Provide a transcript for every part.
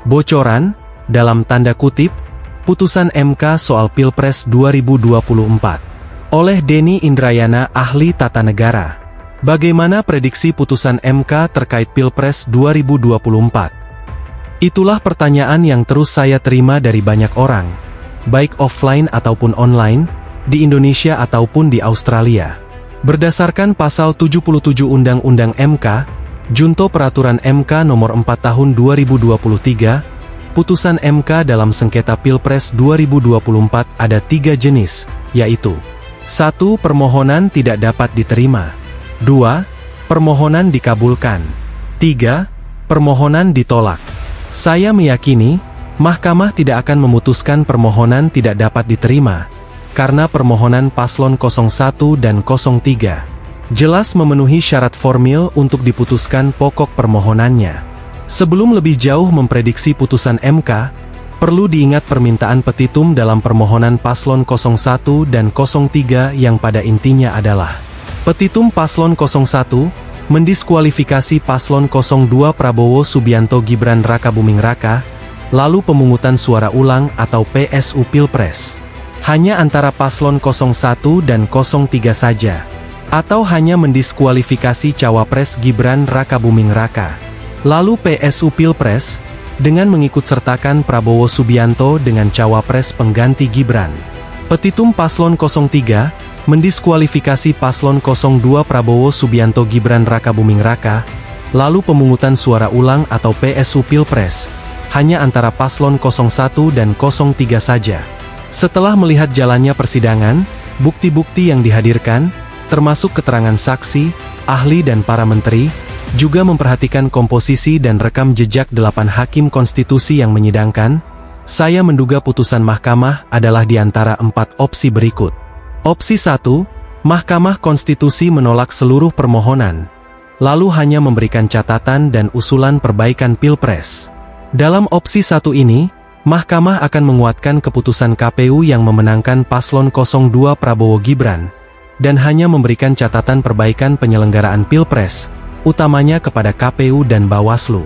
Bocoran, dalam tanda kutip, putusan MK soal Pilpres 2024. Oleh Denny Indrayana, ahli tata negara. Bagaimana prediksi putusan MK terkait Pilpres 2024? Itulah pertanyaan yang terus saya terima dari banyak orang, baik offline ataupun online, di Indonesia ataupun di Australia. Berdasarkan pasal 77 Undang-Undang MK, Junto Peraturan MK Nomor 4 Tahun 2023, putusan MK dalam sengketa Pilpres 2024 ada 3 jenis, yaitu 1. Permohonan tidak dapat diterima. 2. Permohonan dikabulkan. 3. Permohonan ditolak. Saya meyakini, Mahkamah tidak akan memutuskan permohonan tidak dapat diterima, karena permohonan paslon 01 dan 03 jelas memenuhi syarat formil untuk diputuskan pokok permohonannya. Sebelum lebih jauh memprediksi putusan MK, perlu diingat permintaan petitum dalam permohonan paslon 01 dan 03 yang pada intinya adalah petitum paslon 01 mendiskualifikasi paslon 02 Prabowo Subianto Gibran Rakabuming Raka, lalu pemungutan suara ulang atau PSU Pilpres hanya antara paslon 01 dan 03 saja, atau hanya mendiskualifikasi cawapres Gibran Rakabuming Raka. Lalu PSU Pilpres, dengan mengikutsertakan Prabowo Subianto dengan cawapres pengganti Gibran. Petitum paslon 03, mendiskualifikasi paslon 02 Prabowo Subianto Gibran Rakabuming Raka, lalu pemungutan suara ulang atau PSU Pilpres, hanya antara paslon 01 dan 03 saja. Setelah melihat jalannya persidangan, bukti-bukti yang dihadirkan, termasuk keterangan saksi, ahli dan para menteri, juga memperhatikan komposisi dan rekam jejak 8 hakim konstitusi yang menyidangkan, saya menduga putusan Mahkamah adalah di antara 4 opsi berikut. Opsi 1, Mahkamah Konstitusi menolak seluruh permohonan, lalu hanya memberikan catatan dan usulan perbaikan Pilpres. Dalam opsi 1 ini, Mahkamah akan menguatkan keputusan KPU yang memenangkan paslon 02 Prabowo Gibran, dan hanya memberikan catatan perbaikan penyelenggaraan Pilpres, utamanya kepada KPU dan Bawaslu.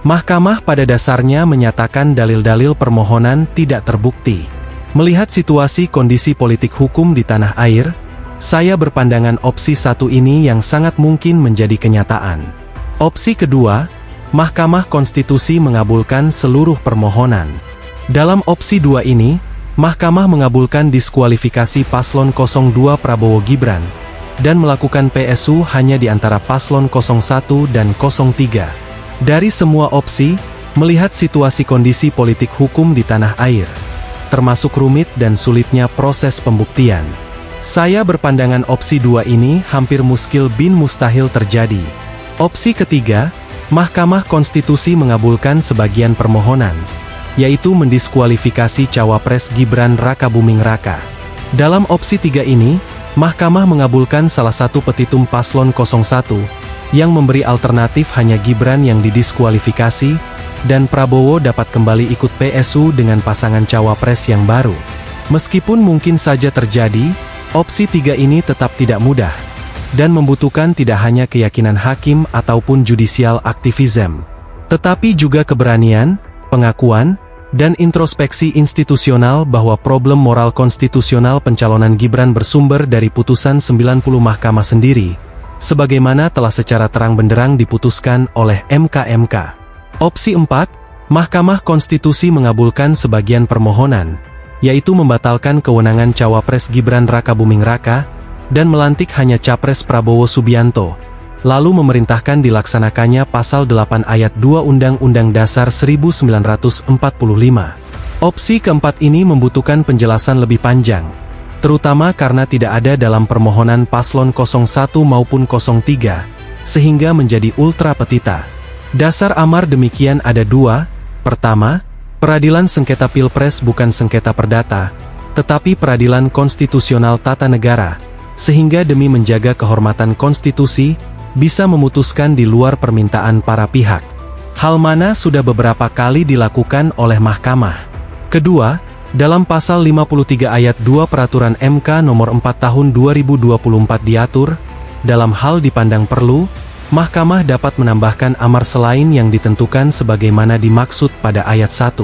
Mahkamah pada dasarnya menyatakan dalil-dalil permohonan tidak terbukti. Melihat situasi kondisi politik hukum di tanah air, saya berpandangan opsi 1 ini yang sangat mungkin menjadi kenyataan. Opsi kedua, Mahkamah Konstitusi mengabulkan seluruh permohonan. Dalam opsi 2 ini, Mahkamah mengabulkan diskualifikasi paslon 02 Prabowo Gibran, dan melakukan PSU hanya di antara paslon 01 dan 03. Dari semua opsi, melihat situasi kondisi politik hukum di tanah air, termasuk rumit dan sulitnya proses pembuktian, saya berpandangan opsi 2 ini hampir muskil bin mustahil terjadi. Opsi ketiga, Mahkamah Konstitusi mengabulkan sebagian permohonan, yaitu mendiskualifikasi cawapres Gibran Rakabuming Raka. Dalam opsi 3 ini, Mahkamah mengabulkan salah satu petitum paslon 01, yang memberi alternatif hanya Gibran yang didiskualifikasi, dan Prabowo dapat kembali ikut PSU dengan pasangan cawapres yang baru. Meskipun mungkin saja terjadi, opsi 3 ini tetap tidak mudah, dan membutuhkan tidak hanya keyakinan hakim ataupun judicial activism, tetapi juga keberanian, pengakuan, dan introspeksi institusional bahwa problem moral konstitusional pencalonan Gibran bersumber dari putusan 90 Mahkamah sendiri, sebagaimana telah secara terang benderang diputuskan oleh MK. Opsi 4, Mahkamah Konstitusi mengabulkan sebagian permohonan, yaitu membatalkan kewenangan cawapres Gibran Rakabuming Raka, dan melantik hanya capres Prabowo Subianto, lalu memerintahkan dilaksanakannya Pasal 8 Ayat 2 Undang-Undang Dasar 1945. Opsi keempat ini membutuhkan penjelasan lebih panjang, terutama karena tidak ada dalam permohonan paslon 01 maupun 03, sehingga menjadi ultra petita. Dasar amar demikian ada 2, pertama, peradilan sengketa Pilpres bukan sengketa perdata, tetapi peradilan konstitusional tata negara, sehingga demi menjaga kehormatan konstitusi, bisa memutuskan di luar permintaan para pihak. Hal mana sudah beberapa kali dilakukan oleh Mahkamah. Kedua, dalam pasal 53 ayat 2 Peraturan MK Nomor 4 Tahun 2024 diatur, dalam hal dipandang perlu, Mahkamah dapat menambahkan amar selain yang ditentukan sebagaimana dimaksud pada ayat 1.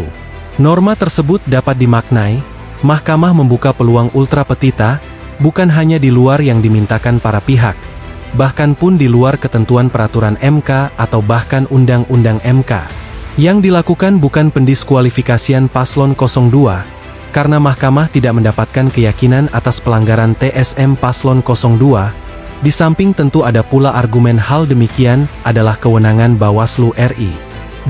Norma tersebut dapat dimaknai, Mahkamah membuka peluang ultra petita, bukan hanya di luar yang dimintakan para pihak, bahkan pun di luar ketentuan peraturan MK atau bahkan undang-undang MK. Yang dilakukan bukan pendiskualifikasian paslon 02, karena Mahkamah tidak mendapatkan keyakinan atas pelanggaran TSM paslon 02, di samping tentu ada pula argumen hal demikian adalah kewenangan Bawaslu RI.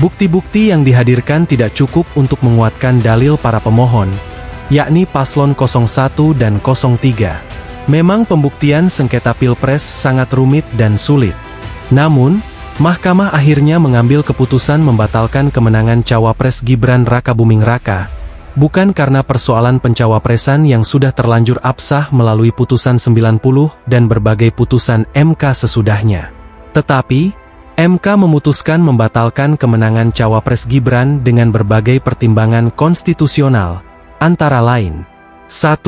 Bukti-bukti yang dihadirkan tidak cukup untuk menguatkan dalil para pemohon, yakni paslon 01 dan 03. Memang pembuktian sengketa Pilpres sangat rumit dan sulit. Namun, Mahkamah akhirnya mengambil keputusan membatalkan kemenangan Cawapres Gibran Rakabuming Raka, bukan karena persoalan pencawapresan yang sudah terlanjur absah melalui putusan 90 dan berbagai putusan MK sesudahnya. Tetapi, MK memutuskan membatalkan kemenangan Cawapres Gibran dengan berbagai pertimbangan konstitusional, antara lain 1.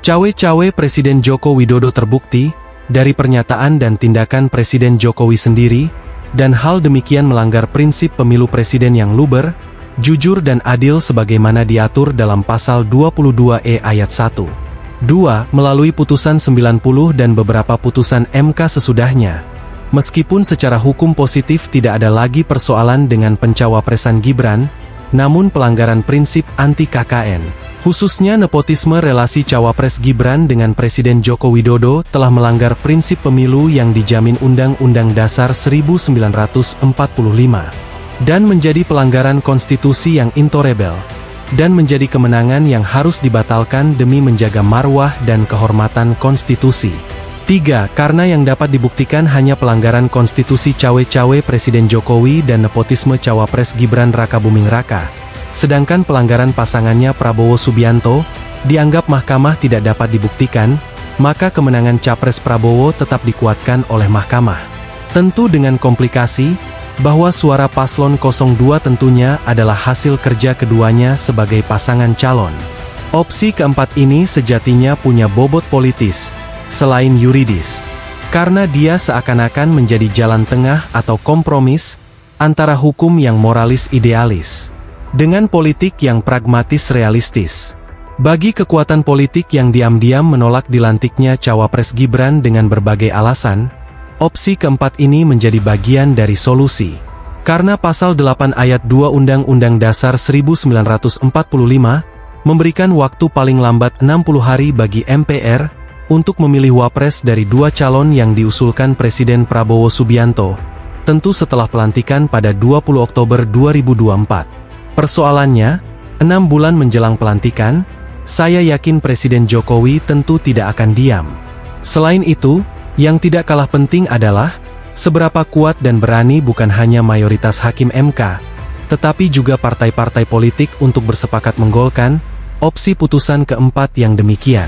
Cawe-cawe Presiden Joko Widodo terbukti dari pernyataan dan tindakan Presiden Jokowi sendiri, dan hal demikian melanggar prinsip pemilu presiden yang luber, jujur dan adil sebagaimana diatur dalam pasal 22E ayat 1. 2. Melalui putusan 90 dan beberapa putusan MK sesudahnya. Meskipun secara hukum positif tidak ada lagi persoalan dengan pencawapresan Gibran, namun pelanggaran prinsip anti-KKN, khususnya nepotisme relasi Cawapres Gibran dengan Presiden Joko Widodo telah melanggar prinsip pemilu yang dijamin Undang-Undang Dasar 1945. Dan menjadi pelanggaran konstitusi yang intolerabel, dan menjadi kemenangan yang harus dibatalkan demi menjaga marwah dan kehormatan konstitusi. 3. Karena yang dapat dibuktikan hanya pelanggaran konstitusi cawe-cawe Presiden Jokowi dan nepotisme Cawapres Gibran Rakabuming Raka, sedangkan pelanggaran pasangannya Prabowo Subianto dianggap Mahkamah tidak dapat dibuktikan, maka kemenangan Capres Prabowo tetap dikuatkan oleh Mahkamah. Tentu dengan komplikasi, bahwa suara paslon 02 tentunya adalah hasil kerja keduanya sebagai pasangan calon. Opsi keempat ini sejatinya punya bobot politis, selain yuridis. Karena dia seakan-akan menjadi jalan tengah atau kompromis, antara hukum yang moralis idealis, dengan politik yang pragmatis realistis. Bagi kekuatan politik yang diam-diam menolak dilantiknya Cawapres Gibran dengan berbagai alasan, opsi keempat ini menjadi bagian dari solusi. Karena pasal 8 ayat 2 Undang-Undang Dasar 1945, memberikan waktu paling lambat 60 hari bagi MPR, untuk memilih wapres dari dua calon yang diusulkan Presiden Prabowo Subianto, tentu setelah pelantikan pada 20 Oktober 2024. Persoalannya, 6 bulan menjelang pelantikan, saya yakin Presiden Jokowi tentu tidak akan diam. Selain itu, yang tidak kalah penting adalah, seberapa kuat dan berani bukan hanya mayoritas hakim MK, tetapi juga partai-partai politik untuk bersepakat menggolkan opsi putusan keempat yang demikian.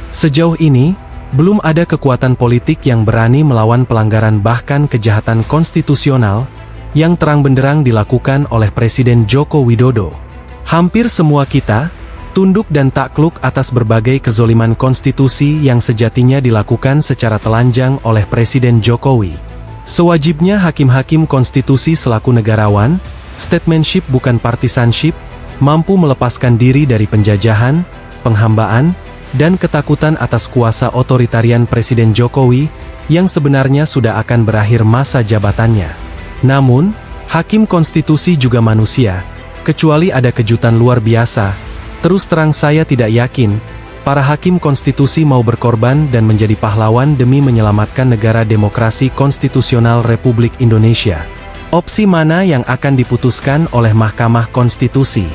Sejauh ini, belum ada kekuatan politik yang berani melawan pelanggaran bahkan kejahatan konstitusional yang terang benderang dilakukan oleh Presiden Joko Widodo. Hampir semua kita tunduk dan takluk atas berbagai kezoliman konstitusi yang sejatinya dilakukan secara telanjang oleh Presiden Jokowi. Sewajibnya hakim-hakim konstitusi selaku negarawan, statesmanship bukan partisanship, mampu melepaskan diri dari penjajahan, penghambaan, dan ketakutan atas kuasa otoritarian Presiden Jokowi, yang sebenarnya sudah akan berakhir masa jabatannya. Namun, hakim konstitusi juga manusia, kecuali ada kejutan luar biasa. Terus terang saya tidak yakin, para hakim konstitusi mau berkorban dan menjadi pahlawan demi menyelamatkan negara demokrasi konstitusional Republik Indonesia. Opsi mana yang akan diputuskan oleh Mahkamah Konstitusi?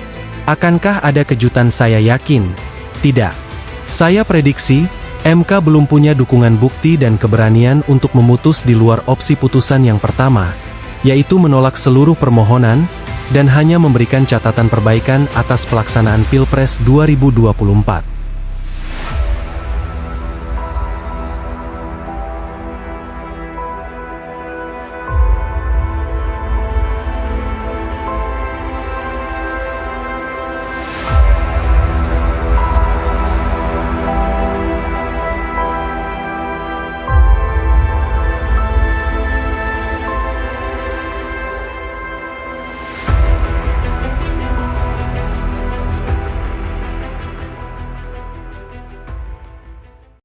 Akankah ada kejutan? Saya yakin tidak. Saya prediksi, MK belum punya dukungan bukti dan keberanian untuk memutus di luar opsi putusan yang pertama, yaitu menolak seluruh permohonan, dan hanya memberikan catatan perbaikan atas pelaksanaan Pilpres 2024.